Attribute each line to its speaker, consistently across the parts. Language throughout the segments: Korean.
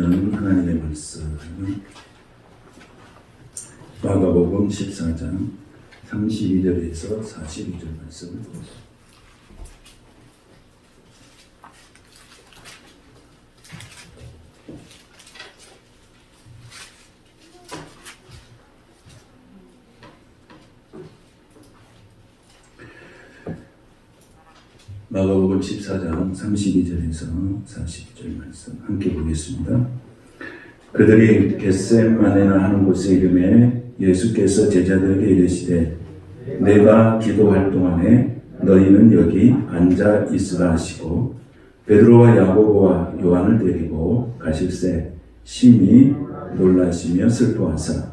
Speaker 1: 보시는 하나님의 말씀은 마가복음 14장 32절에서 42절 말씀을 보겠습니다. 마가복음 14장 32절에서 42절 말씀 함께 보겠습니다. 그들이 겟세마네나 하는 곳에 이름에 예수께서 제자들에게 이르시되 내가 기도할 동안에 너희는 여기 앉아 있으라 하시고 베드로와 야고보와 요한을 데리고 가실새 심히 놀라시며 슬퍼하사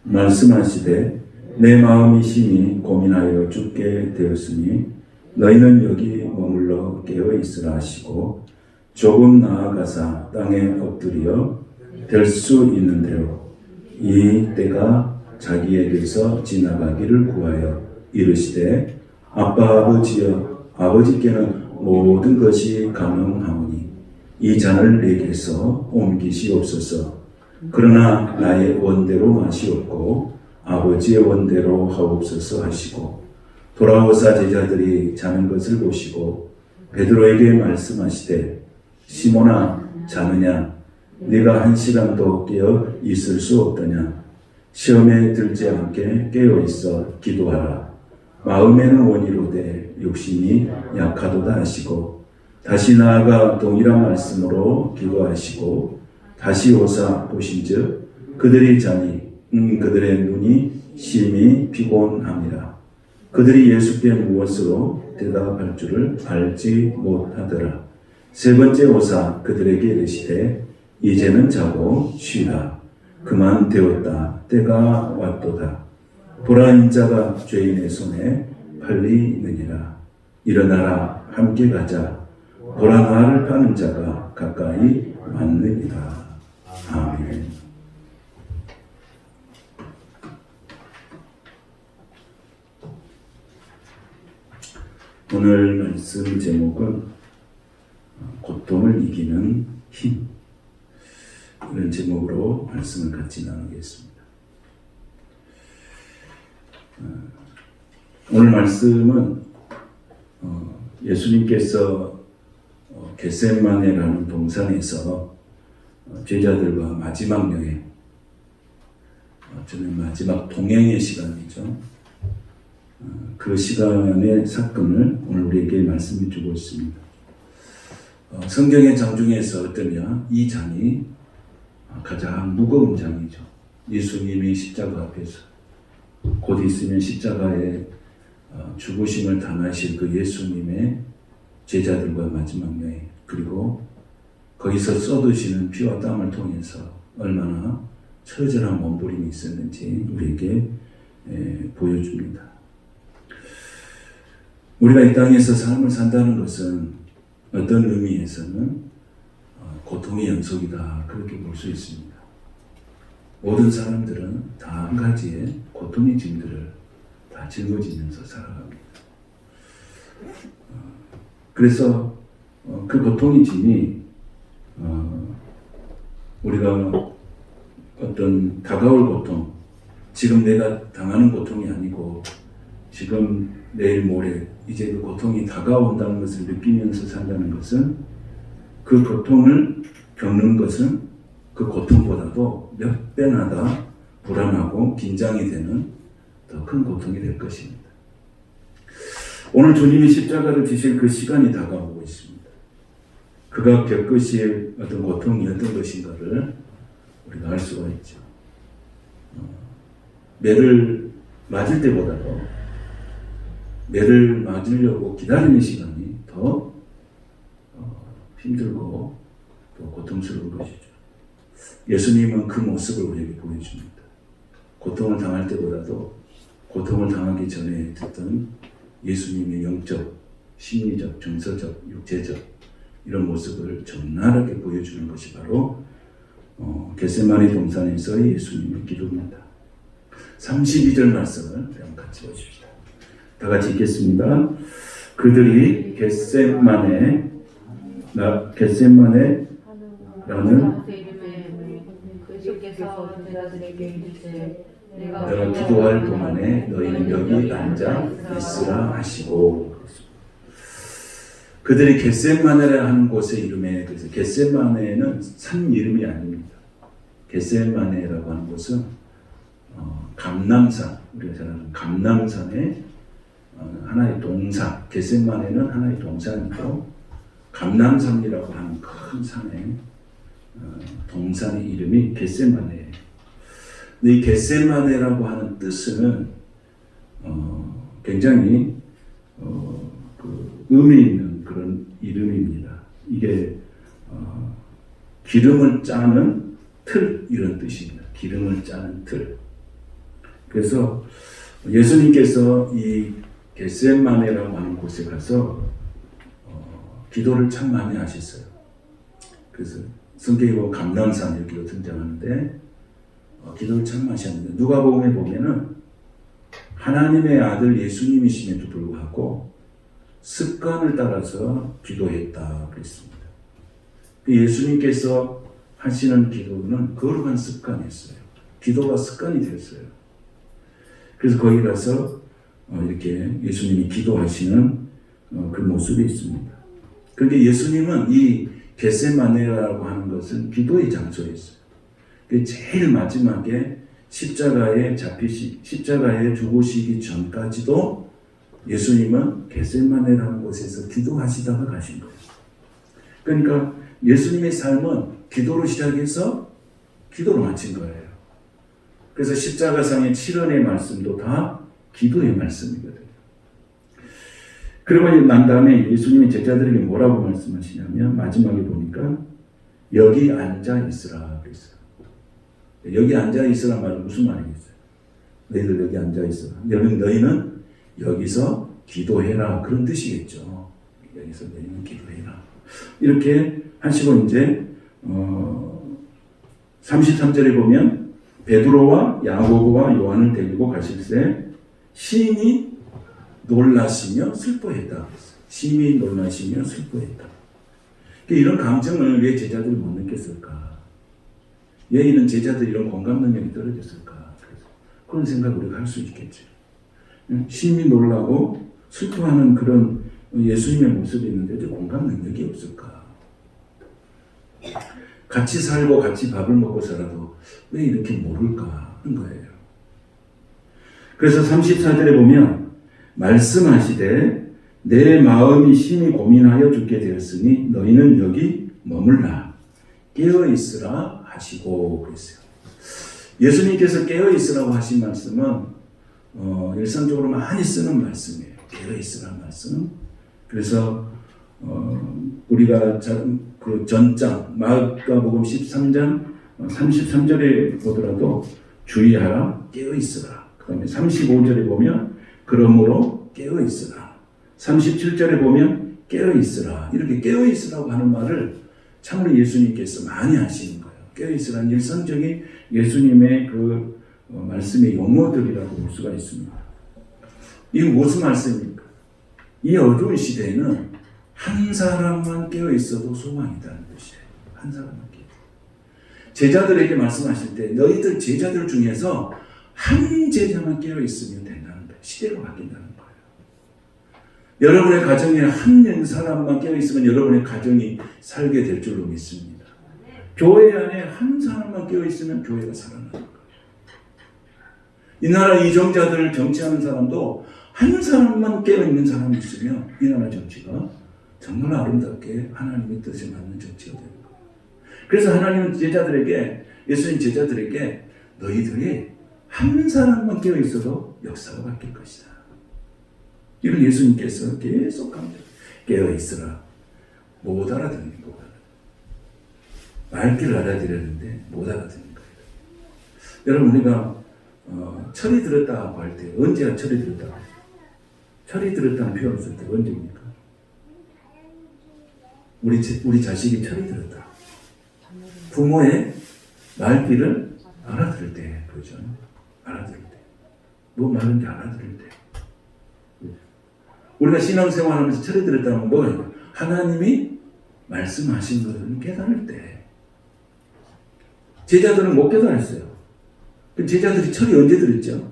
Speaker 1: 말씀하시되 내 마음이 심히 고민하여 죽게 되었으니 너희는 여기 머물러 깨어 있으라 하시고 조금 나아가사 땅에 엎드려 될 수 있는 대로 이 때가 자기에게서 지나가기를 구하여 이르시되 아빠 아버지여 아버지께는 모든 것이 가능하오니 이 잔을 내게서 옮기시옵소서. 그러나 나의 원대로 마시옵고 아버지의 원대로 하옵소서 하시고 돌아오사 제자들이 자는 것을 보시고 베드로에게 말씀하시되 시몬아 자느냐 네가 한 시간도 깨어 있을 수 없더냐 시험에 들지 않게 깨어 있어 기도하라. 마음에는 원이로되 육신이 약하도다 하시고 다시 나아가 동일한 말씀으로 기도하시고 다시 오사 보신즉 그들이 자니 그들의 눈이 심히 피곤함이라. 그들이 예수께 무엇으로 대답할 줄을 알지 못하더라. 세 번째 오사 그들에게 이르시되 이제는 자고 쉬라. 그만 되었다. 때가 왔도다. 보라 인자가 죄인의 손에 팔리느니라. 일어나라 함께 가자. 보라 나를 파는 자가 가까이 왔느니라. 아멘. 오늘 말씀 제목은 고통을 이기는 힘, 이런 제목으로 말씀을 같이 나누겠습니다. 오늘 말씀은 예수님께서 겟세마네라는 동산에서 제자들과 마지막 여행, 저는 마지막 동행의 시간이죠. 그 시간의 사건을 오늘 우리에게 말씀해 주고 있습니다. 성경의 장 중에서 어떠냐, 이 장이 가장 무거운 장이죠. 예수님이 십자가 앞에서 곧 있으면 십자가에 죽으심을 당하실 그 예수님의 제자들과 마지막 여행, 그리고 거기서 쏟으시는 피와 땀을 통해서 얼마나 처절한 몸부림이 있었는지 우리에게 보여줍니다. 우리가 이 땅에서 삶을 산다는 것은 어떤 의미에서는 고통의 연속이다, 그렇게 볼 수 있습니다. 모든 사람들은 다 한 가지의 고통의 짐들을 다 짊어지면서 살아갑니다. 그래서 그 고통의 짐이 우리가 어떤 다가올 고통, 지금 내가 당하는 고통이 아니고 지금 내일 모레 이제 그 고통이 다가온다는 것을 느끼면서 산다는 것은, 그 고통을 겪는 것은 그 고통보다도 몇 배나 더 불안하고 긴장이 되는 더 큰 고통이 될 것입니다. 오늘 주님이 십자가를 지실 그 시간이 다가오고 있습니다. 그가 겪으실 어떤 고통이 어떤 것인가를 우리가 알 수가 있죠. 매를 맞을 때보다도 매를 맞으려고 기다리는 시간이 더 힘들고 또 고통스러운 것이죠. 예수님은 그 모습을 우리에게 보여줍니다. 고통을 당할 때보다도 고통을 당하기 전에 듣던 예수님의 영적, 심리적, 정서적, 육체적 이런 모습을 적나라하게 보여주는 것이 바로 겟세마네 동산에서의 예수님의 기도입니다. 32절 말씀을 같이 보십시다. 다 같이 읽겠습니다. 그들이 겟세마네 라는
Speaker 2: 예수께서 제자들에게 이르시되
Speaker 1: 내가 기도할 동안에 너희는 여기 앉아 있으라 하시고, 그들이 겟세마네라 하는 곳의 이름에, 그래서 겟세마네는 산 이름이 아닙니다. 겟세마네라고 하는 곳은 감람산, 우리가 잘 아는 감람산의 하나의 동산, 겟세마네는 하나의 동산이고, 감람산이라고 하는 큰 산의 동산의 이름이 겟세마네예요. 근데 이 겟세마네라고 하는 뜻은 굉장히 그 의미 있는 그런 이름입니다. 이게 기름을 짜는 틀, 이런 뜻입니다. 기름을 짜는 틀. 그래서 예수님께서 이 겟세마네라고 하는 곳에 가서 기도를 참 많이 하셨어요. 그래서 성경에 보면 감람산 이렇게 등장하는데 기도를 참 하셨는데, 누가복음에 보면은 하나님의 아들 예수님이심에도 불구하고 습관을 따라서 기도했다 그랬습니다. 예수님께서 하시는 기도는 거룩한 습관이었어요. 기도가 습관이 되었어요. 그래서 거기 가서 이렇게 예수님이 기도하시는 그 모습이 있습니다. 그런데 예수님은 이 겟세마네라고 하는 것은 기도의 장소였어요. 제일 마지막에 십자가에 죽으시기 전까지도 예수님은 겟세마네라는 곳에서 기도하시다가 가신 거예요. 그러니까 예수님의 삶은 기도로 시작해서 기도로 마친 거예요. 그래서 십자가상의 7원의 말씀도 다 기도의 말씀이거든요. 그러고 난 다음에 예수님이 제자들에게 뭐라고 말씀하시냐면, 마지막에 보니까 여기 앉아 있으라 그랬어요. 여기 앉아 있으라 말은 무슨 말이겠어요? 너희들 여기 앉아 있어. 너희는 여기서 기도해라, 그런 뜻이겠죠. 여기서 너희는 기도해라. 이렇게 하시고 이제 33절에 보면 베드로와 야고보와 요한을 데리고 가실새 심히 놀라시며 슬퍼했다 그랬어요. 심히 놀라시며 슬퍼했다. 이런 감정을 왜 제자들이 못 느꼈을까? 왜 이런 제자들이 이런 공감 능력이 떨어졌을까? 그런 생각을 우리가 할 수 있겠죠. 심히 놀라고 슬퍼하는 그런 예수님의 모습이 있는데 공감 능력이 없을까? 같이 살고 같이 밥을 먹고 살아도 왜 이렇게 모를까 하는 거예요. 그래서 34절에 보면 말씀하시되 내 마음이 심히 고민하여 죽게 되었으니 너희는 여기 머물라 깨어있으라 하시고 그랬어요. 예수님께서 깨어있으라고 하신 말씀은 일상적으로 많이 쓰는 말씀이에요. 깨어있으라는 말씀. 그래서 우리가 그 전장 마가복음 13장 33절에 보더라도 주의하라 깨어있으라. 그 다음에 35절에 보면 그러므로 깨어있으라. 37절에 보면 깨어있으라. 이렇게 깨어있으라고 하는 말을 참으로 예수님께서 많이 하시는 거예요. 깨어있으라는 일상적인 예수님의 그 말씀의 용어들이라고 볼 수가 있습니다. 이게 무슨 말씀입니까? 이 어두운 시대에는 한 사람만 깨어있어도 소망이다는 뜻이에요. 한 사람만 깨어. 제자들에게 말씀하실 때 너희들 제자들 중에서 한 제자만 깨어있으면 된다는 거예요. 시대가 바뀐다는 거예요. 여러분의 가정에 한 사람만 깨어있으면 여러분의 가정이 살게 될 줄로 믿습니다. 교회 안에 한 사람만 깨어있으면 교회가 살아나는 거예요. 이 나라 이정자들 정치하는 사람도 한 사람만 깨어있는 사람이 있으면 이 나라 정치가 정말 아름답게 하나님의 뜻에 맞는 정치가 되는 거예요. 그래서 하나님은 제자들에게, 예수님 제자들에게 너희들이 한 사람만 깨어있어도 역사가 바뀔 것이다. 이걸 예수님께서 계속 강조해요. 깨어있으라. 못 알아듣는 거예요. 말귀를 알아들었는데 못 알아듣는 거예요. 여러분 우리가 철이 들었다고 할 때 언제가 철이 들었다고 하죠? 철이 들었다는 표현을 쓸 때 언제입니까? 우리 자식이 철이 들었다. 부모의 말귀를 알아들을 때, 그렇죠? 알아들을 때. 뭐 말인지 알아들을 때. 우리가 신앙생활하면서 철이 들었다는 건 뭐예요? 하나님이 말씀하신 것을 깨달을 때. 제자들은 못 깨달았어요. 그 제자들이 철이 언제 들었죠?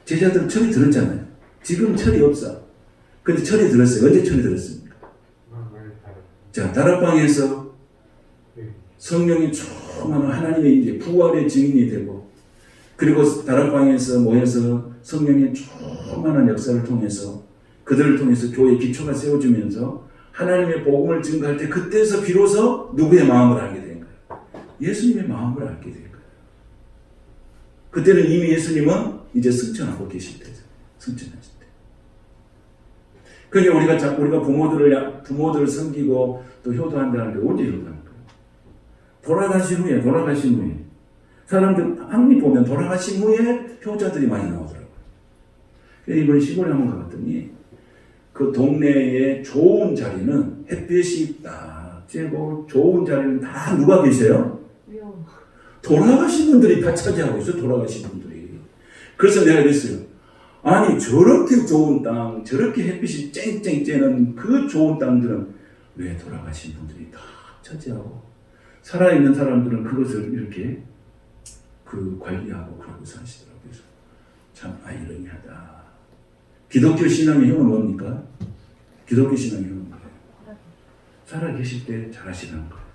Speaker 1: 제자들은 철이 들었잖아요. 지금 철이 없어. 근데 철이 들었어요. 언제 철이 들었습니까? 자, 다락방에서 성령이 충만한 하나님의 이제 부활의 증인이 되고, 그리고 다락방에서 모여서 성령의 충만한 역사를 통해서 그들을 통해서 교회의 기초가 세워지면서 하나님의 복음을 증거할 때, 그때서 비로소 누구의 마음을 알게 된 거예요? 예수님의 마음을 알게 된 거예요. 그때는 이미 예수님은 이제 승천하고 계실 때죠. 승천하실 때. 그러니까 우리가 부모들을 섬기고 또 효도한다는데 언제 효도합니까? 돌아가신 후에 사람들 항상 보면 돌아가신 후에 효자들이 많이 나오더라고요. 이번 시골에 한번 가봤더니 그 동네의 좋은 자리는 햇빛이 딱 쬐고 좋은 자리는 다 누가 계세요? 돌아가신 분들이 다 차지하고 있어요. 돌아가신 분들이. 그래서 내가 그랬어요. 아니 저렇게 좋은 땅, 저렇게 햇빛이 쨍쨍 쬐는 그 좋은 땅들은 왜 돌아가신 분들이 다 차지하고 살아있는 사람들은 그것을 이렇게 관리하고 그러고 사시더라고요. 그래서 참 아이러니하다. 기독교 신앙의 힘은 뭡니까? 기독교 신앙의 힘은 뭐예요? 살아계실 때 잘하시는 거예요.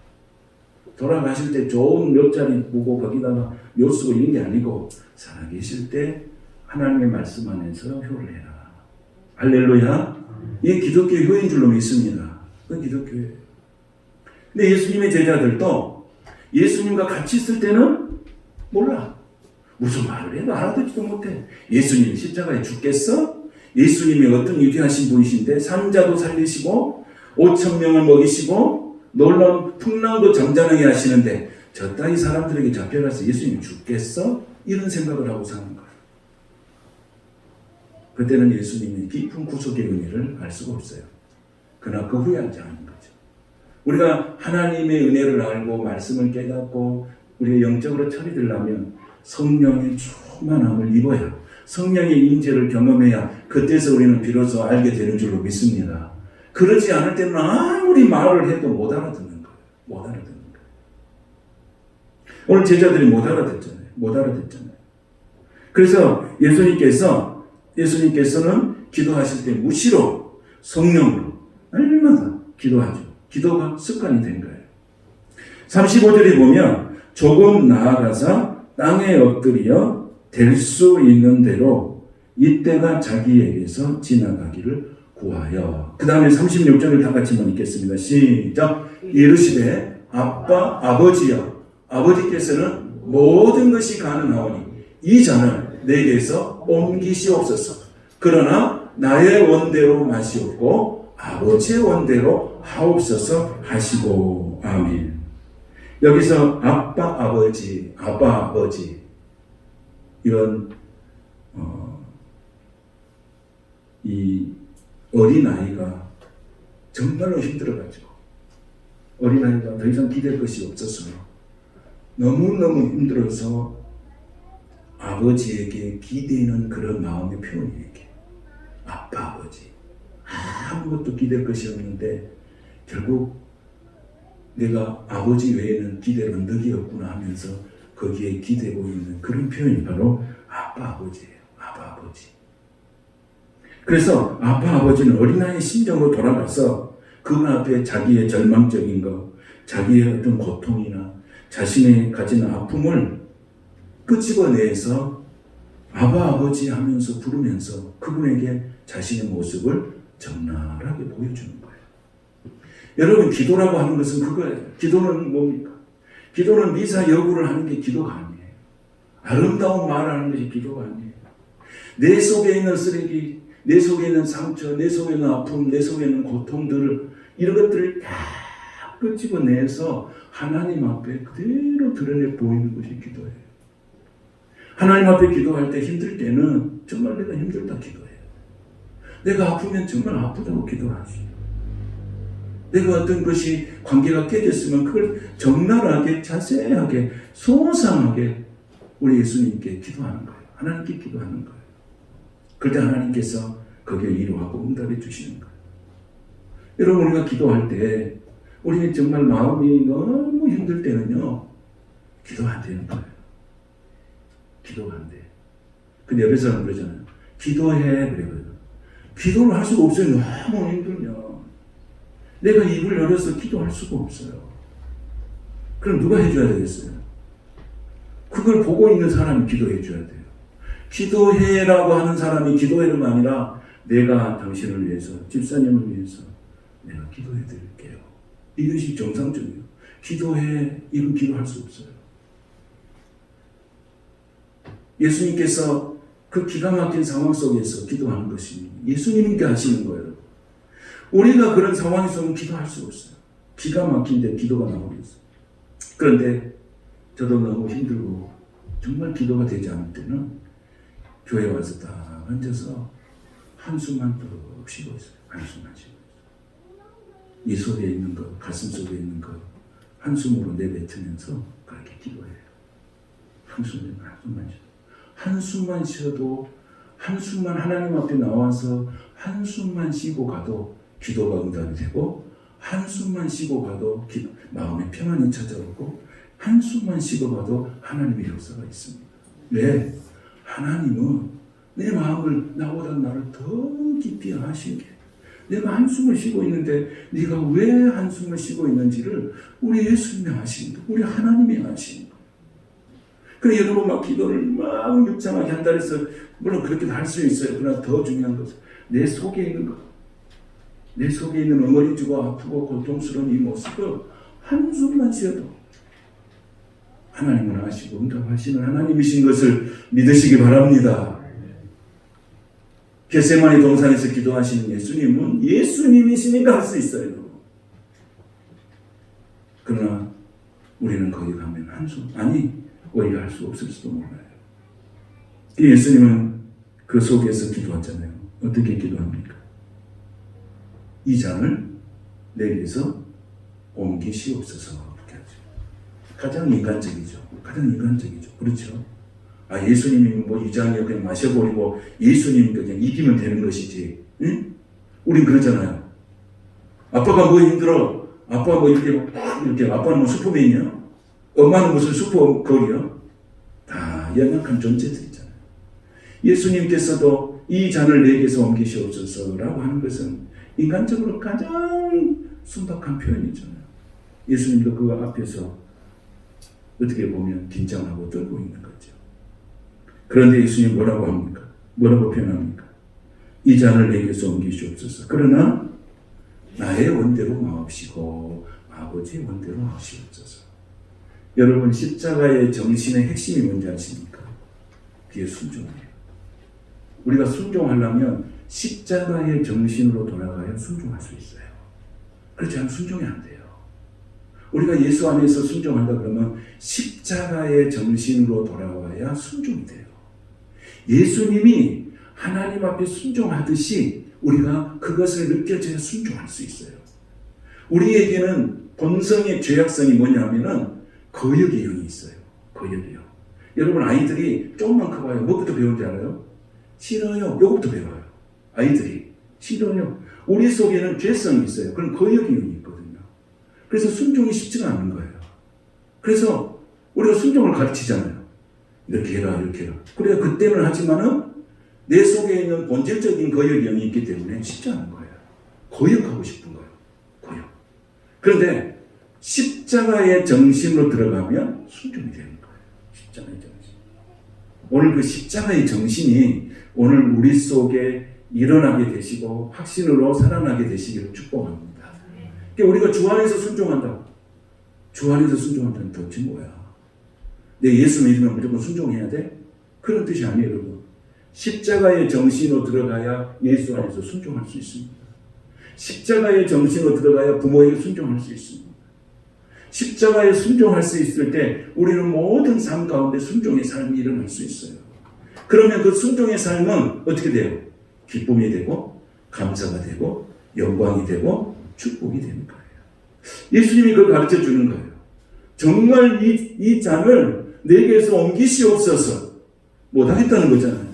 Speaker 1: 돌아가실 때 좋은 옆자리 보고 거기다가 묘 쓰고 이런 게 아니고 살아계실 때 하나님의 말씀 안에서 효를 해라. 할렐루야. 이게 기독교의 효인 줄로 믿습니다. 그건 기독교예요. 근데 예수님의 제자들도 예수님과 같이 있을 때는 몰라. 무슨 말을 해도 알아듣지도 못해. 예수님이 십자가에 죽겠어? 예수님이 어떤 위대하신 분이신데 산자도 살리시고 5,000명을 먹이시고 놀라운 풍랑도 잠잠하게 하시는데 저 따위 사람들에게 잡혀가서 예수님이 죽겠어? 이런 생각을 하고 사는 거예요. 그때는 예수님이 깊은 구속의 은혜를 알 수가 없어요. 그러나 그 후에 하지 않은 거죠. 우리가 하나님의 은혜를 알고 말씀을 깨닫고 우리가 영적으로 처리되려면 성령의 충만함을 입어야, 성령의 임재를 경험해야 그때서 우리는 비로소 알게 되는 줄로 믿습니다. 그러지 않을 때는 아무리 말을 해도 못 알아듣는 거예요. 못 알아듣는 거예요. 오늘 제자들이 못 알아듣잖아요. 그래서 예수님께서는 기도하실 때 무시로 성령으로 날마다 기도하죠. 기도가 습관이 된 거예요. 35절에 보면 조금 나아가서 땅에 엎드려 될 수 있는 대로 이때가 자기에게서 지나가기를 구하여. 그 다음에 36절을 다 같이 한번 읽겠습니다. 시작. 이르시되 아버지여, 아버지께서는 모든 것이 가능하오니 이 잔을 내게서 옮기시옵소서. 그러나 나의 원대로 마시옵고 아버지의 원대로 하옵소서 하시고. 아멘. 여기서 아빠 아버지 이런 이 어린아이가 정말로 힘들어가지고 어린아이가 더 이상 기댈 것이 없었으며 너무너무 힘들어서 아버지에게 기대는 그런 마음의 표현이에요. 아빠 아버지 아무것도 기댈 것이 없는데 결국 내가 아버지 외에는 기댈 언덕이 없구나 하면서 거기에 기대고 있는 그런 표현이 바로 아빠 아버지예요. 아빠 아버지. 그래서 아빠 아버지는 어린아이의 심정으로 돌아가서 그분 앞에 자기의 절망적인 것, 자기의 어떤 고통이나 자신의 가진 아픔을 끄집어내서 아빠 아버지 하면서 부르면서 그분에게 자신의 모습을 적나라하게 보여주는 거예요. 여러분, 기도라고 하는 것은 그거예요. 기도는 뭡니까? 기도는 미사 여구를 하는 게 기도가 아니에요. 아름다운 말을 하는 것이 기도가 아니에요. 내 속에 있는 쓰레기, 내 속에 있는 상처, 내 속에 있는 아픔, 내 속에 있는 고통들을, 이런 것들을 다 끄집어내서 하나님 앞에 그대로 드러내 보이는 것이 기도예요. 하나님 앞에 기도할 때 힘들 때는 정말 내가 힘들다 기도해요. 내가 아프면 정말 아프다고 기도하지. 내가 어떤 것이 관계가 깨졌으면 그걸 적나라하게 자세하게 소상하게 우리 예수님께 기도하는 거예요. 하나님께 기도하는 거예요. 그때 하나님께서 거기에 이루하고 응답해 주시는 거예요. 여러분, 우리가 기도할 때 우리는 정말 마음이 너무 힘들 때는요, 기도 안 되는 거예요. 기도가 안 돼. 근데 옆에 사람 그러잖아요. 기도해. 그래요. 기도를 할 수가 없어요. 너무 힘들면. 내가 입을 열어서 기도할 수가 없어요. 그럼 누가 해줘야 되겠어요? 그걸 보고 있는 사람이 기도해 줘야 돼요. 기도해라고 하는 사람이 기도해가 아니라 내가 당신을 위해서, 집사님을 위해서 내가 기도해 드릴게요. 이것이 정상적이에요. 기도해, 이건 기도할 수 없어요. 예수님께서 그 기가 막힌 상황 속에서 기도하는 것이 예수님께 하시는 거예요. 우리가 그런 상황에서는 기도할 수 없어요. 기가 막힌데 기도가 나오겠어요. 그런데 저도 너무 힘들고 정말 기도가 되지 않을 때는 교회 와서 딱 앉아서 한숨만 푹 쉬고 있어요. 한숨만 쉬고 있어요. 이 속에 있는 것, 가슴 속에 있는 것 한숨으로 내뱉으면서 그렇게 기도해요. 한숨만 쉬어요. 한숨만 쉬어도 한숨만 하나님 앞에 나와서 한숨만 쉬고 가도 기도가 응답이 되고 한숨만 쉬고 가도 마음에 평안이 찾아오고 한숨만 쉬고 가도 하나님의 역사가 있습니다. 왜? 하나님은 내 마음을 나보다 나를 더 깊이 아시게 내가 한숨을 쉬고 있는데 네가 왜 한숨을 쉬고 있는지를 우리 예수님이 아십니다. 우리 하나님이 아십니다. 그래 여러분 막 기도를 막 육장하게 한다 해서 물론 그렇게도 할 수 있어요. 그러나 더 중요한 것은 내 속에 있는 것, 내 속에 있는 응어리지고 아프고 고통스러운 이 모습을 한숨만 쉬어도 하나님은 아시고 응답하시는 하나님이신 것을 믿으시기 바랍니다. 겟세마네 동산에서 기도하시는 예수님은 예수님이시니까 할 수 있어요. 그러나 우리는 거기 가면 한숨 오히려 할 수 없을지도 몰라요. 예수님은 그 속에서 기도하잖아요. 어떻게 기도합니까? 이 잔을 내게서 옮기시옵소서. 그렇게 하죠. 가장 인간적이죠. 그렇죠? 예수님이 뭐 이 잔을 그냥 마셔버리고 예수님 그냥 이기면 되는 것이지. 응? 우린 그러잖아요. 아빠가 뭐 힘들어? 아빠가 뭐 이렇게 아빠는 뭐 슈퍼맨이야? 엄마는 무슨 슈퍼걸이야? 다 연약한 존재들이잖아요. 예수님께서도 이 잔을 내게서 옮기시옵소서라고 하는 것은 인간적으로 가장 순박한 표현이잖아요. 예수님도 그 앞에서 어떻게 보면 긴장하고 떨고 있는 거죠. 그런데 예수님 뭐라고 합니까? 뭐라고 표현합니까? 이 잔을 내게서 옮기시옵소서. 그러나 나의 원대로 마옵시고 아버지의 원대로 하시옵소서. 여러분 십자가의 정신의 핵심이 뭔지 아십니까? 그게 순종이에요. 우리가 순종하려면 십자가의 정신으로 돌아가야 순종할 수 있어요. 그렇지 않으면 순종이 안 돼요. 우리가 예수 안에서 순종한다 그러면 십자가의 정신으로 돌아와야 순종이 돼요. 예수님이 하나님 앞에 순종하듯이 우리가 그것을 느껴져야 순종할 수 있어요. 우리에게는 본성의 죄악성이 뭐냐면은 거역의 영이 있어요. 거역의 영. 여러분 아이들이 조금만 커봐요. 뭐부터 배우는지 알아요? 싫어요. 요거부터 배워요. 아이들이 싫어요. 우리 속에는 죄성이 있어요. 그런 거역의 영이 있거든요. 그래서 순종이 쉽지가 않은 거예요. 그래서 우리가 순종을 가르치잖아요. 이렇게 해라 이렇게 해라. 그래야 그때는 하지만은 내 속에 있는 본질적인 거역의 영이 있기 때문에 쉽지 않은 거예요. 거역하고 싶은 거예요. 거역. 그런데 십자가의 정신으로 들어가면 순종이 되는 거예요. 십자가의 정신. 오늘 그 십자가의 정신이 오늘 우리 속에 일어나게 되시고 확신으로 살아나게 되시기를 축복합니다. 그러니까 우리가 주 안에서 순종한다. 주 안에서 순종한다는 도대체 뭐야? 내 예수 믿으면 무조건 순종해야 돼? 그런 뜻이 아니에요, 여러분. 십자가의 정신으로 들어가야 예수 안에서 순종할 수 있습니다. 십자가의 정신으로 들어가야 부모에게 순종할 수 있습니다. 십자가에 순종할 수 있을 때 우리는 모든 삶 가운데 순종의 삶이 일어날 수 있어요. 그러면 그 순종의 삶은 어떻게 돼요? 기쁨이 되고 감사가 되고 영광이 되고 축복이 되는 거예요. 예수님이 그걸 가르쳐 주는 거예요. 정말 이 잔을 내게서 옮기시옵소서. 못하겠다는 거잖아요.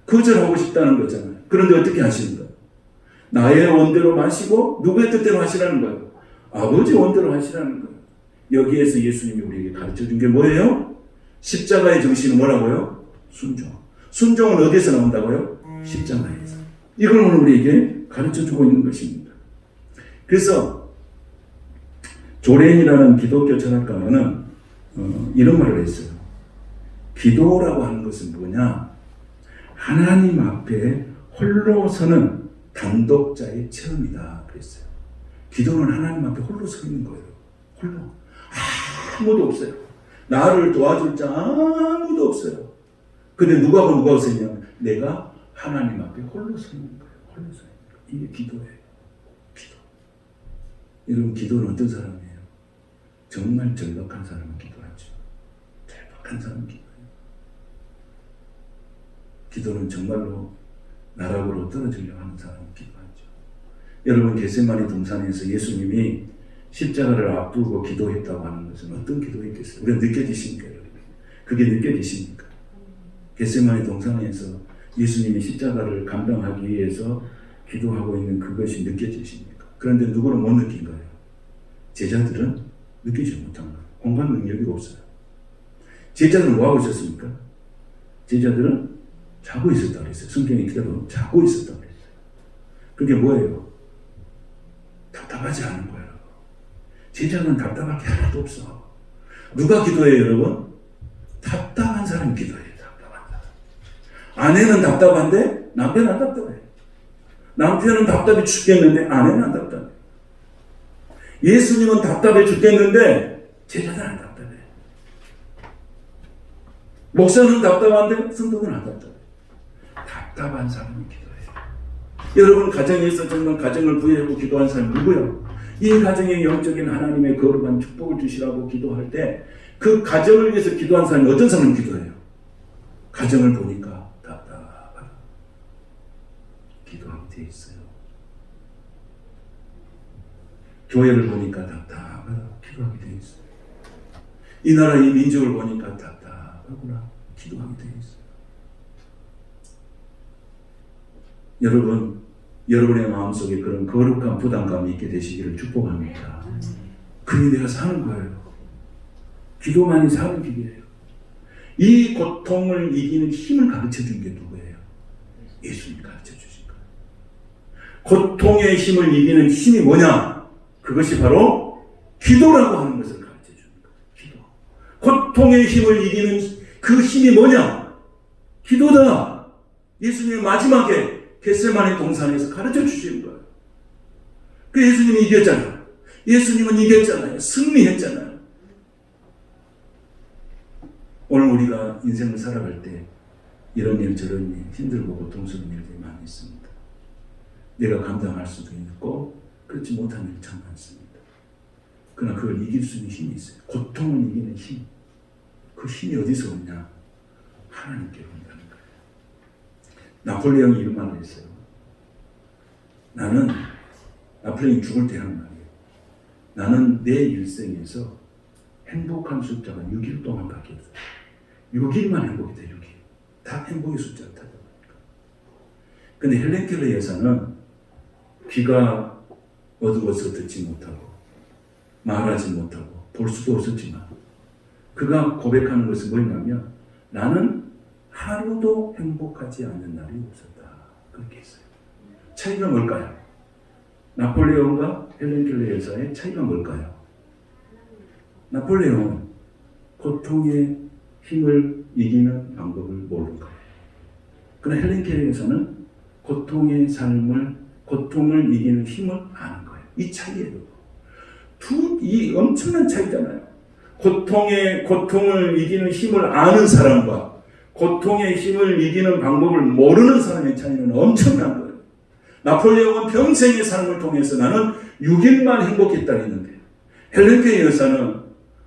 Speaker 1: 거절하고 싶다는 거잖아요. 그런데 어떻게 하시는 거예요? 나의 원대로 마시고 누구의 뜻대로 하시라는 거예요? 아버지 원대로 하시라는 거예요. 여기에서 예수님이 우리에게 가르쳐 준 게 뭐예요? 십자가의 정신은 뭐라고요? 순종. 순종은 어디서 나온다고요? 십자가에서. 이걸 오늘 우리에게 가르쳐 주고 있는 것입니다. 그래서 조렌이라는 기독교 철학가는 이런 말을 했어요. 기도라고 하는 것은 뭐냐? 하나님 앞에 홀로 서는 단독자의 체험이다 그랬어요. 기도는 하나님 앞에 홀로 서 있는 거예요. 홀로. 아무도 없어요. 나를 도와줄 자 아무도 없어요. 근데 누가 서 있냐면 내가 하나님 앞에 홀로 서 있는 거예요. 홀로 서 있는 거예요. 이게 기도예요. 기도. 여러분, 기도는 어떤 사람이에요? 정말 절박한 사람은 기도하죠. 절박한 사람은 기도해요. 기도는 정말로 나락으로 떨어지려고 하는 사람은 기도하죠. 여러분, 겟세마네 동산에서 예수님이 십자가를 앞두고 기도했다고 하는 것은 어떤 기도였겠어요? 우리가 느껴지십니까, 여러분? 그게 느껴지십니까? 겟세마네 동산에서 예수님이 십자가를 감당하기 위해서 기도하고 있는 그것이 느껴지십니까? 그런데 누구는 못 느낀 거예요? 제자들은 느끼지 못한 거예요. 공감 능력이 없어요. 제자들은 뭐 하고 있었습니까? 제자들은 자고 있었다고 그랬어요. 성경에 그대로 자고 있었다고 그랬어요. 그게 뭐예요? 답답하지 않은 거예요. 제자는 답답할 게 하나도 없어. 누가 기도해요, 여러분? 답답한 사람이 기도해요. 답답한 사람. 아내는 답답한데 남편은 안 답답해. 남편은 답답해 죽겠는데 아내는 안 답답해. 예수님은 답답해 죽겠는데 제자들은 안 답답해. 목사는 답답한데 성도는 안 답답해. 답답한 사람이 기도해요. 여러분, 가정에서 정말 가정을 부여하고 기도한 사람이 누구예요? 이 가정에 영적인 하나님의 거룩한 축복을 주시라고 기도할 때 그 가정을 위해서 기도한 사람이 어떤 사람이 기도해요? 가정을 보니까 답답하다. 기도하게 돼 있어요. 교회를 보니까 답답하다. 기도하게 돼 있어요. 이 나라 이 민족을 보니까 답답하구나. 기도하게 돼 있어요. 여러분, 여러분의 마음속에 그런 거룩한 부담감이 있게 되시기를 축복합니다. 그게 내가 사는 거예요. 기도만이 사는 길이에요. 이 고통을 이기는 힘을 가르쳐 준 게 누구예요? 예수님이 가르쳐 주신 거예요. 고통의 힘을 이기는 힘이 뭐냐? 그것이 바로 기도라고 하는 것을 가르쳐 주는 거예요. 기도. 고통의 힘을 이기는 그 힘이 뭐냐? 기도다. 예수님이 마지막에 겟세마네 동산에서 가르쳐 주시는 거예요. 그 예수님이 이겼잖아요. 예수님은 이겼잖아요. 승리했잖아요. 오늘 우리가 인생을 살아갈 때 이런 일 저런 일 힘들고 고통스러운 일들이 많이 있습니다. 내가 감당할 수도 있고 그렇지 못한 일이 참 많습니다. 그러나 그걸 이길 수 있는 힘이 있어요. 고통을 이기는 힘. 그 힘이 어디서 오냐? 하나님께 온다는 거예요. 나폴레옹이 이런 말을 했어요. 나폴레옹이 죽을 때 하는 말이에요. 나는 내 일생에서 행복한 숫자가 6일 동안 밖에 없어요. 6일만 행복이 돼, 6일. 다 행복의 숫자를 타다 보니까. 근데 헬렌 켈러 여사는 귀가 어두워서 듣지 못하고 말하지 못하고 볼 수도 없었지만 그가 고백하는 것은 뭐냐면 나는 하루도 행복하지 않는 날이 없었다. 그렇게 했어요. 차이가 뭘까요? 나폴레옹과 헬렌 켈러 여사의 차이가 뭘까요? 나폴레옹은 고통의 힘을 이기는 방법을 모르는 거예요. 그러나 헬렌 켈러 여사는 고통을 이기는 힘을 아는 거예요. 이 차이예요. 이 엄청난 차이잖아요. 고통을 이기는 힘을 아는 사람과 고통의 힘을 이기는 방법을 모르는 사람의 차이는 엄청난 거예요. 나폴레옹은 평생의 삶을 통해서 나는 6일만 행복했다 했는데 헬렌 켈러 여사는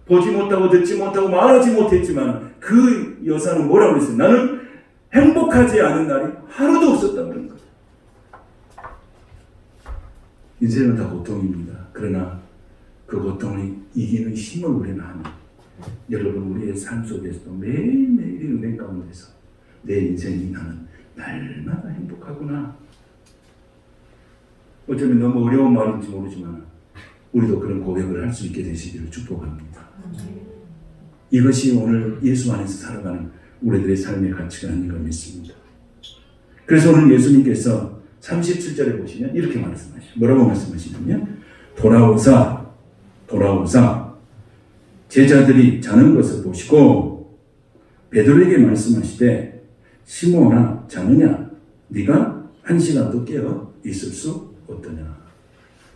Speaker 1: 보지 못하고 듣지 못하고 말하지 못했지만 그 여사는 뭐라고 했어요? 나는 행복하지 않은 날이 하루도 없었다고 그런 거예요. 인생은 다 고통입니다. 그러나 그 고통을 이기는 힘을 우리는 하는 여러분 우리의 삶 속에서도 매일매일의 은혜 가운데서 내 인생이 나는 날마다 행복하구나. 어쩌면 너무 어려운 말인지 모르지만 우리도 그런 고백을 할 수 있게 되시기를 축복합니다. 이것이 오늘 예수 안에서 살아가는 우리들의 삶의 가치가 아닌가 믿습니다. 그래서 오늘 예수님께서 37절에 보시면 이렇게 말씀하시죠. 뭐라고 말씀하시냐면 돌아오사 제자들이 자는 것을 보시고 베드로에게 말씀하시되 시몬아 자느냐 네가 한 시간도 깨어 있을 수 없더냐.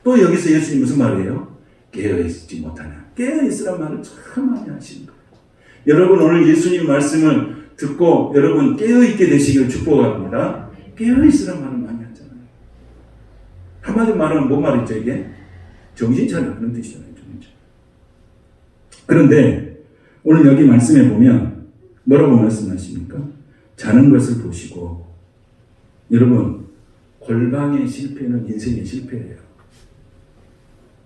Speaker 1: 또 여기서 예수님 무슨 말이에요? 깨어 있지 못하냐. 깨어 있으란 말을 참 많이 하시는 거예요. 여러분 오늘 예수님 말씀을 듣고 여러분 깨어 있게 되시길 축복합니다. 깨어 있으란 말을 많이 하잖아요. 한마디 말하면 뭔 말이죠 이게? 정신 차려 그런 뜻이잖아요. 정신 차려. 그런데 오늘 여기 말씀에 보면 뭐라고 말씀하십니까? 자는 것을 보시고 여러분 골방의 실패는 인생의 실패예요.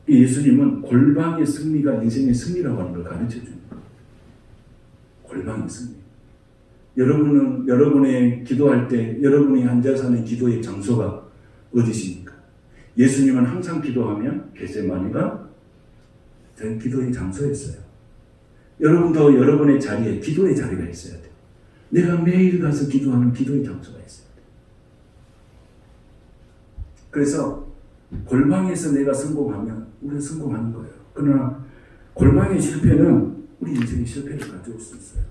Speaker 1: 예수님은 골방의 승리가 인생의 승리라고 하는 걸 가르쳐 줍니다. 골방의 승리. 여러분은 여러분의 기도할 때 여러분이 앉아서 하는 기도의 장소가 어디십니까? 예수님은 항상 기도하면 겟세마니가 전 기도의 장소였어요. 여러분도 여러분의 자리에 기도의 자리가 있어야 돼요. 내가 매일 가서 기도하는 기도의 장소가 있어야 돼요. 그래서 골방에서 내가 성공하면 우리는 성공하는 거예요. 그러나 골방의 실패는 우리 인생의 실패를 가져올 수 있어요.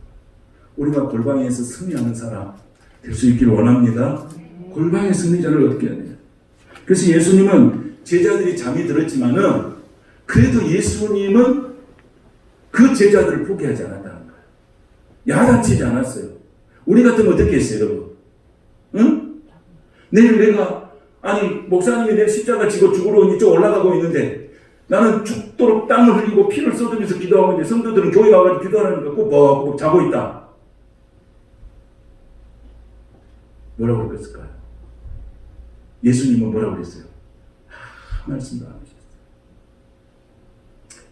Speaker 1: 우리가 골방에서 승리하는 사람 될 수 있기를 원합니다. 골방의 승리자를 어떻게 해야 돼요? 그래서 예수님은 제자들이 잠이 들었지만은 그래도 예수님은 그 제자들을 포기하지 않았다는 거예요. 야단치지 않았어요. 우리 같으면 어떻게 했어요, 여러분? 응? 내일 내가 아니 목사님이 내 십자가 지고 죽으러 이쪽 올라가고 있는데 나는 죽도록 땀을 흘리고 피를 쏟으면서 기도하고 있는데 성도들은 교회 가가지고 기도하는 거 꼭 자고 있다. 뭐라고 그랬을까요? 예수님은 뭐라고 그랬어요? 말씀도 안 하셨어요.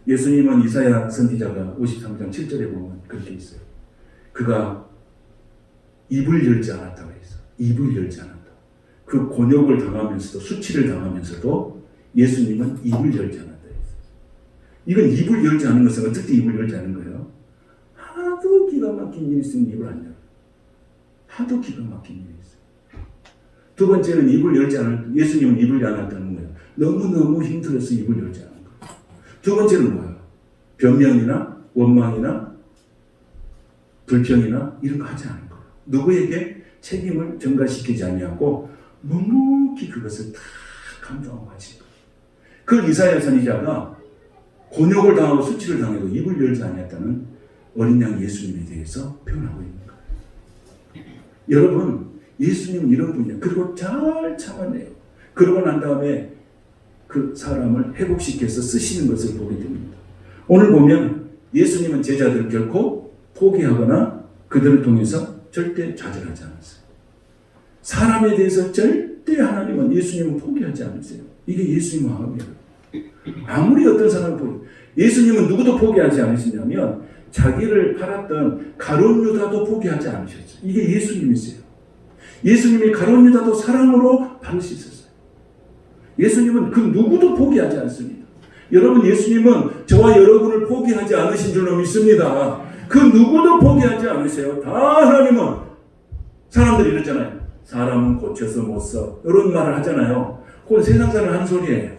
Speaker 1: 예수님은 이사야 선지자가 53장 7절에 보면 그렇게 있어요. 그가 입을 열지 않았다고 했어. 입을 열지 않았다. 그 곤욕을 당하면서도 수치를 당하면서도 예수님은 입을 열지 않았다 했어요. 이건 입을 열지 않은 것은 어떻게 입을 열지 않은 거예요? 하도 기가 막힌 일이 있으면 입을 안 열어요. 하도 기가 막힌 일이 있어요. 두 번째는 입을 열지 않을, 예수님은 입을 안 했다는 거예요. 너무너무 힘들어서 입을 열지 않은 거예요. 두 번째는 뭐예요? 변명이나 원망이나 불평이나 이런 거 하지 않은 거예요. 누구에게 책임을 전가시키지 아니하고 묵묵히 그것을 다 감당하고 가신 거예요. 그 이사야 선지자가 곤욕을 당하고 수치를 당해도 입을 열지 아니했다는 어린 양 예수님에 대해서 표현하고 있는 거예요. 여러분 예수님은 이런 분이에요. 그리고 잘 참아내요. 그러고 난 다음에 그 사람을 회복시켜서 쓰시는 것을 보게 됩니다. 오늘 보면 예수님은 제자들을 결코 포기하거나 그들을 통해서 절대 좌절하지 않았어요. 사람에 대해서 절대 하나님은 예수님은 포기하지 않으세요. 이게 예수님 마음이에요. 아무리 어떤 사람을 예수님은 누구도 포기하지 않으시냐면 자기를 팔았던 가룟 유다도 포기하지 않으셨어요. 이게 예수님이세요. 예수님이 가룟 유다도 사랑으로 받을 수 있었어요. 예수님은 그 누구도 포기하지 않습니다. 여러분 예수님은 저와 여러분을 포기하지 않으신 줄로 믿습니다. 그 누구도 포기하지 않으세요. 다 하나님은 사람들이 이러잖아요. 사람은 고쳐서 못 써. 이런 말을 하잖아요. 그건 세상 사람 하는 소리예요.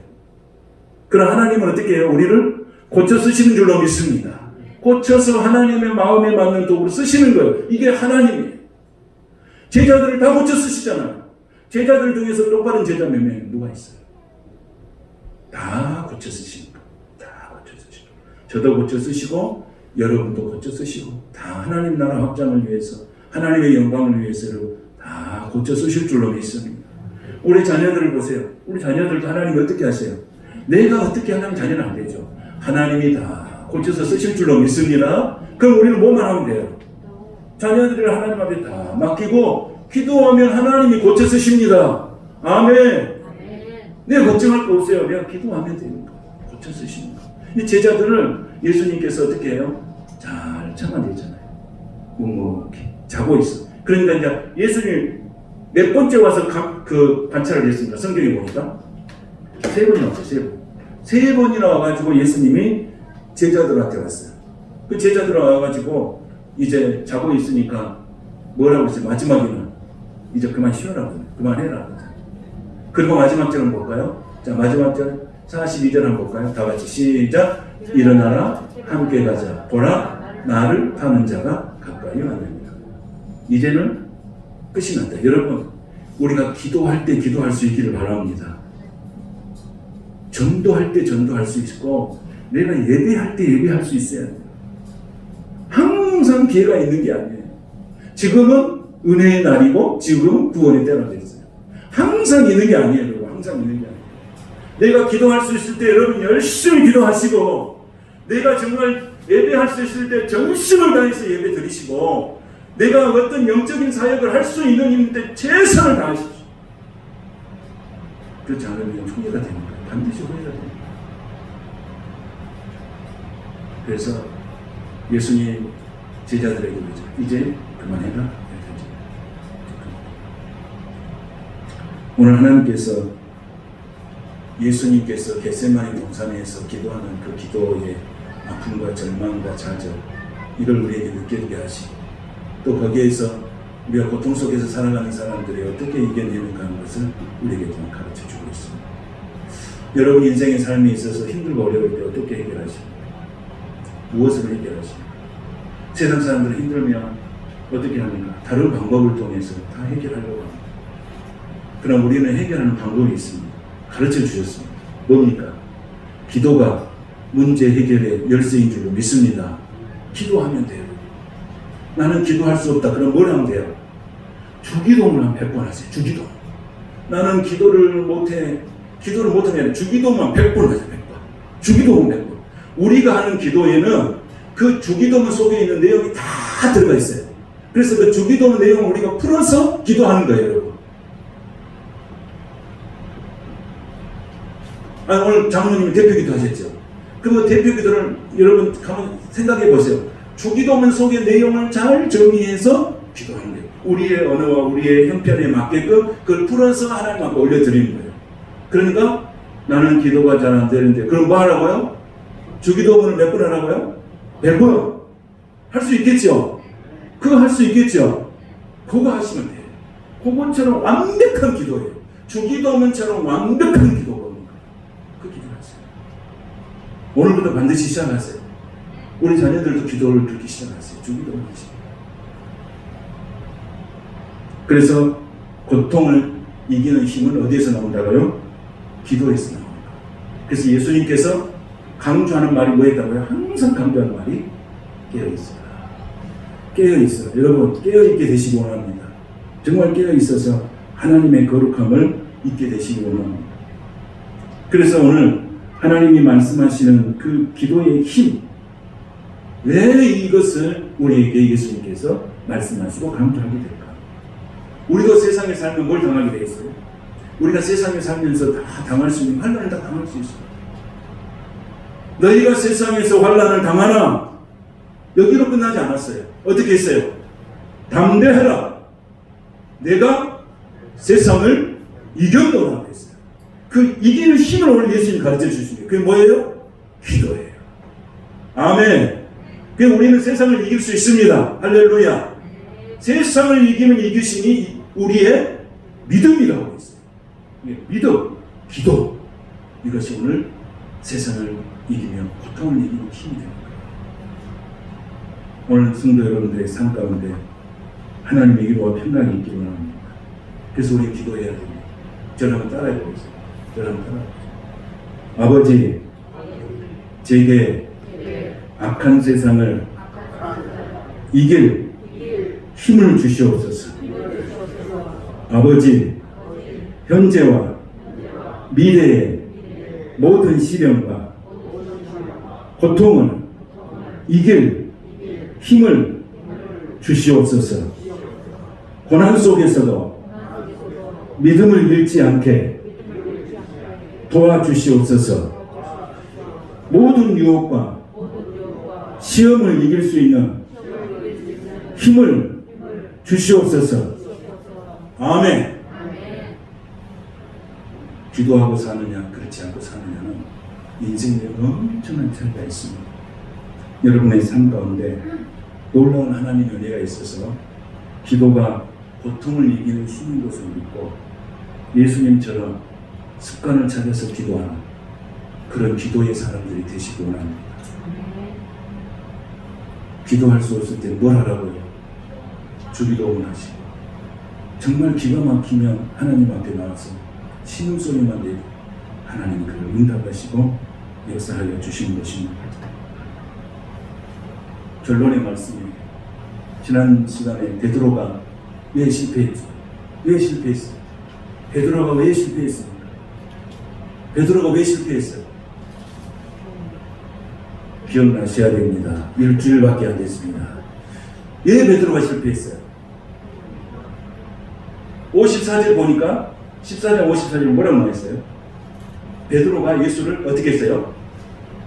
Speaker 1: 그러나 하나님은 어떻게 해요? 우리를 고쳐 쓰시는 줄로 믿습니다. 고쳐서 하나님의 마음에 맞는 도구로 쓰시는 거예요. 이게 하나님이에요. 제자들을 다 고쳐 쓰시잖아요. 제자들 중에서 똑바른 제자 몇 명 누가 있어요? 다 고쳐 쓰시는 거예요. 다 고쳐 쓰시고 저도 고쳐 쓰시고 여러분도 고쳐 쓰시고 다 하나님 나라 확장을 위해서 하나님의 영광을 위해서로 다 고쳐 쓰실 줄로 믿습니다. 우리 자녀들을 보세요. 우리 자녀들도 하나님이 어떻게 하세요? 내가 어떻게 하나님 자녀는 안 되죠. 하나님이 다 고쳐서 쓰실 줄로 믿습니다. 그럼 우리는 뭐만 하면 돼요? 자녀들을 하나님 앞에 다 맡기고 기도하면 하나님이 고쳐 쓰십니다. 아멘. 내가 걱정할 거 없어요. 내가 기도하면 됩니다. 고쳐 쓰십니다. 이 제자들을 예수님께서 어떻게 해요? 잘 참아내잖아요. 묵묵히 자고 있어. 그러니까 이제 예수님 몇 번째 와서 그 관찰을 했습니다. 성경에 보니까 세 번이 왔어요. 3번이나 와가지고 예수님이 제자들한테 왔어요. 그 제자들 와가지고 이제 자고 있으니까 뭐라고 했어요? 마지막에는 이제 그만 쉬어라, 그만해라. 그리고 마지막 절은 볼까요? 자, 마지막 절 42절 한번 볼까요? 다 같이 시작. 일어나라, 함께 가자. 보라, 나를 타는 자가 가까이 왔느니라. 이제는 끝이 났다. 여러분, 우리가 기도할 때 기도할 수 있기를 바랍니다. 전도할 때 전도할 수 있고, 내가 예배할 때 예배할 수 있어야 돼요. 항상 기회가 있는 게 아니에요. 지금은 은혜의 날이고, 지금은 구원의 때가 됐어요. 항상 있는 게 아니에요, 여러분. 항상 있는 게 아니에요. 내가 기도할 수 있을 때 여러분 열심히 기도하시고, 내가 정말 예배할 수 있을 때 정신을 다해서 예배 드리시고, 내가 어떤 영적인 사역을 할 수 있는 데 최선을 다하십시오. 그렇지 않으면 후회가 됩니다. 반드시 후회가 됩니다. 그래서 예수님 제자들에게 그러죠. 이제 그만해라. 오늘 하나님께서 예수님께서 겟세마네 동산에서 기도하는 그 기도의 아픔과 절망과 좌절, 이걸 우리에게 느끼게 하시고, 또 거기에서 우리가 고통 속에서 살아가는 사람들이 어떻게 이겨내는가 하는 것을 우리에게 좀 가르쳐 주고 있습니다. 여러분 인생의 삶에 있어서 힘들고 어려울 때 어떻게 해결하십니까? 무엇을 해결하십니까? 세상 사람들은 힘들면 어떻게 합니까? 다른 방법을 통해서 다 해결하려고 합니다. 그럼 우리는 해결하는 방법이 있습니다. 가르쳐 주셨습니다. 뭡니까? 기도가 문제 해결의 열쇠인 줄 믿습니다. 기도하면 돼요. 나는 기도할 수 없다. 그럼 뭘 하면 돼요? 주기도문을 한 100번 하세요. 주기도. 나는 기도를 못하면 주기도만 100번 하세요. 100번. 주기도문 100번. 우리가 하는 기도에는 그 주기도문 속에 있는 내용이 다 들어가 있어요. 그래서 그 주기도문 내용을 우리가 풀어서 기도하는 거예요, 여러분. 오늘 장로님이 대표기도 하셨죠. 그 대표기도를 여러분 한번 생각해 보세요. 주기도문 속의 내용을 잘 정리해서 기도하는 거예요. 우리의 언어와 우리의 형편에 맞게끔 그걸 풀어서 하나님 앞에 올려드리는 거예요. 그러니까 나는 기도가 잘 안 되는데 그럼 뭐 하라고요? 주기도문을 몇 번 하라고요? 100번. 할 수 있겠죠? 그거 할 수 있겠죠? 그거 하시면 돼요. 그것처럼 완벽한 기도예요. 주기도문처럼 완벽한 기도가 그 기도하세요. 오늘부터 반드시 시작하세요. 우리 자녀들도 기도를 그렇게 시작하세요. 주기도문 하시고. 그래서 고통을 이기는 힘은 어디에서 나온다고요? 기도에서 나옵니다. 그래서 예수님께서 강조하는 말이 뭐였다고요? 항상 강조하는 말이 깨어있어라. 깨어있어라. 여러분 깨어있게 되시기 원합니다. 정말 깨어있어서 하나님의 거룩함을 잊게 되시기 원합니다. 그래서 오늘 하나님이 말씀하시는 그 기도의 힘, 왜 이것을 우리에게 예수님께서 말씀하시고 강조하게 될까? 우리도 세상에 살면 뭘 당하게 되겠어요? 우리가 세상에 살면서 다 당할 수 있는 환난을 다 당할 수 있어요. 너희가 세상에서 환난을 당하나 여기로 끝나지 않았어요. 어떻게 했어요? 담대하라. 내가 세상을 이겼노라 했어요. 그 이기는 힘을 오늘 예수님이 가르쳐 주십니다. 그게 뭐예요? 기도예요. 아멘. 그 우리는 세상을 이길 수 있습니다. 할렐루야. 세상을 이기는 이기심이 우리의 믿음이라고 했어요. 믿음, 기도. 이것이 오늘 세상을 이기며 고통을 이기는 힘이 됩니다. 오늘 성도 여러분들의 삶 가운데 하나님의 기도와 평강이 있기를 원합니다. 그래서 우리 기도해야 됩니다. 저를 한번 따라해 보겠습니다. 저를 한번 따라해 보겠습니다. 아버지, 제게 악한 세상을 이길 힘을 주시옵소서. 아버지, 현재와 미래의 모든 시련과 고통을 이길 힘을 주시옵소서. 고난 속에서도 믿음을 잃지 않게 도와주시옵소서. 모든 유혹과 시험을 이길 수 있는 힘을 주시옵소서. 아멘. 기도하고 사느냐 그렇지 않고 사느냐는 인생에 엄청난 차이가 있습니다. 여러분의 삶 가운데 놀라운 하나님의 은혜가 있어서 기도가 고통을 이기는 힘인 것을 믿고 예수님처럼 습관을 찾아서 기도하는 그런 기도의 사람들이 되시기 원합니다. 기도할 수 없을 때 뭘 하라고요? 주기도문 하시고 정말 기가 막히면 하나님 앞에 나와서 신음소리만 내고 하나님이 그를 응답하시고 역사하여 주시는 것입니다. 결론의 말씀이 지난 시간에 베드로가 왜 실패했죠? 왜 실패했어요? 베드로가 왜 실패했습니까? 베드로가 왜 실패했어요? 기억나셔야 됩니다. 일주일밖에 안 됐습니다. 왜 베드로가 실패했어요? 54절 보니까 14장 54절 뭐라고 나와있어요? 베드로가 예수를 어떻게 했어요?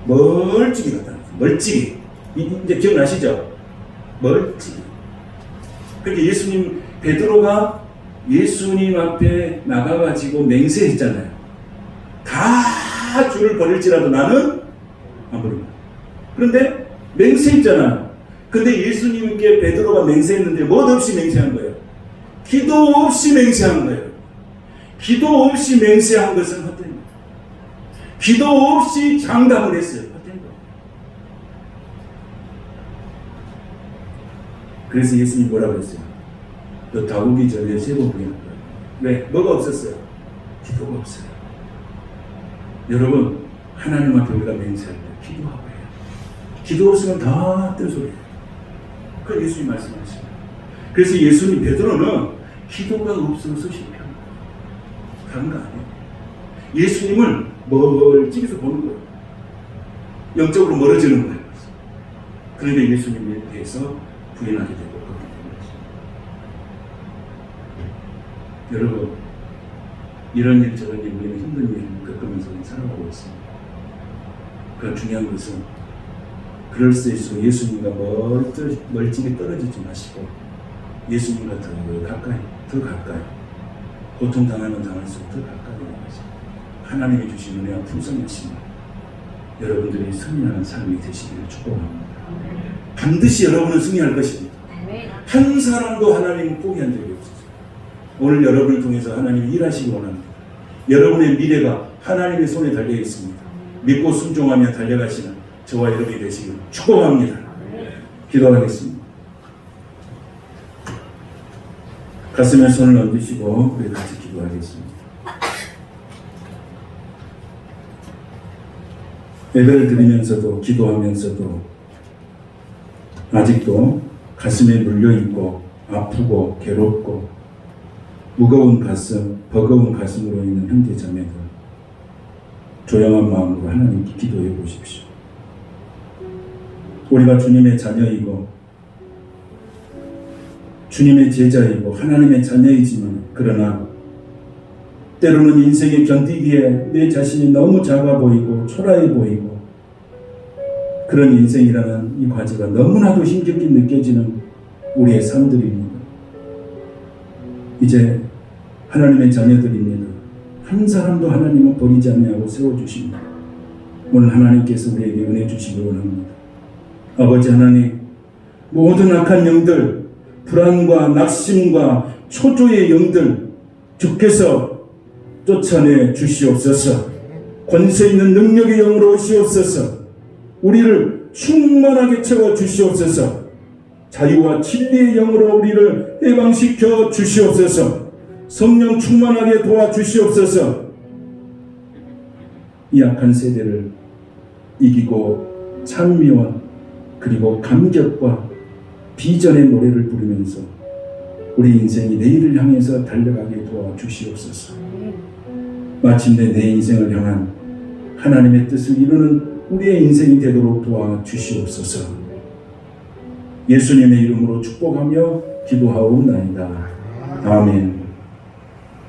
Speaker 1: 멀찍이 갖다 놨어요. 멀찍이. 이제 기억나시죠? 멀찍이. 그러니까 베드로가 예수님 앞에 나가가지고 맹세했잖아요. 다 주를 버릴지라도 나는 안 버린다. 그런데 맹세했잖아요. 근데 예수님께 베드로가 맹세했는데 뭐 없이 맹세한 거예요? 기도 없이 맹세한 거예요. 기도 없이 맹세한 것은 헛된 거예요. 기도 없이 장담을 했어요. 헛된 거예요. 그래서 예수님이 뭐라고 했어요? 너 다 오기 전에 세 번 부인한 거예요. 왜? 뭐가 없었어요? 기도가 없어요. 여러분, 하나님 앞에 우리가 맹세할 때 기도하고 해요. 기도 없으면 다 뜬 소리예요. 그걸 예수님 말씀하시죠. 그래서 예수님, 베드로는 기도가 없어서 실패한 거예요. 다른 거 아니에요. 예수님을 멀찍이서 보는 거예요. 영적으로 멀어지는 거예요. 그런데 예수님에 대해서 부인하게 되고 그렇게 된 거죠. 여러분, 이런 일 저런 일 우리는 힘든 일을 겪으면서 살아가고 있습니다. 그런 중요한 것은 그럴수있을수록 예수님과 멀찍이 떨어지지 마시고 예수님과 더 가까이 고통당하면 당할수록 더 가까이 나가서 하나님이 주신 은혜와 풍성하심을 여러분들이 승리하는 삶이 되시기를 축복합니다. 반드시 여러분은 승리할 것입니다. 한 사람도 하나님은 포기한 적이 없어요. 오늘 여러분을 통해서 하나님이 일하시기 원합니다. 여러분의 미래가 하나님의 손에 달려 있습니다. 믿고 순종하며 달려가시는 저와 여러분이 되시기를 축복합니다. 기도하겠습니다. 가슴에 손을 얹으시고 우리 같이 기도하겠습니다. 예배를 드리면서도 기도하면서도 아직도 가슴에 물려있고 아프고 괴롭고 무거운 가슴, 버거운 가슴으로 있는 형제 자매들 조용한 마음으로 하나님께 기도해 보십시오. 우리가 주님의 자녀이고 주님의 제자이고 하나님의 자녀이지만 그러나 때로는 인생에 견디기에 내 자신이 너무 작아 보이고 초라해 보이고 그런 인생이라는 이 과제가 너무나도 힘겹게 느껴지는 우리의 삶들입니다. 이제 하나님의 자녀들입니다. 한 사람도 하나님은 버리지 아니하고 세워주십니다. 오늘 하나님께서 우리에게 은혜 주시기 원합니다. 아버지 하나님, 모든 악한 영들, 불안과 낙심과 초조의 영들 주께서 쫓아내 주시옵소서. 권세 있는 능력의 영으로 오시옵소서. 우리를 충만하게 채워 주시옵소서. 자유와 진리의 영으로 우리를 해방시켜 주시옵소서. 성령 충만하게 도와주시옵소서. 이 악한 세대를 이기고 찬미와 그리고 감격과 비전의 노래를 부르면서 우리 인생이 내일을 향해서 달려가게 도와주시옵소서. 마침내 내 인생을 향한 하나님의 뜻을 이루는 우리의 인생이 되도록 도와주시옵소서. 예수님의 이름으로 축복하며 기도하옵나이다. 아멘.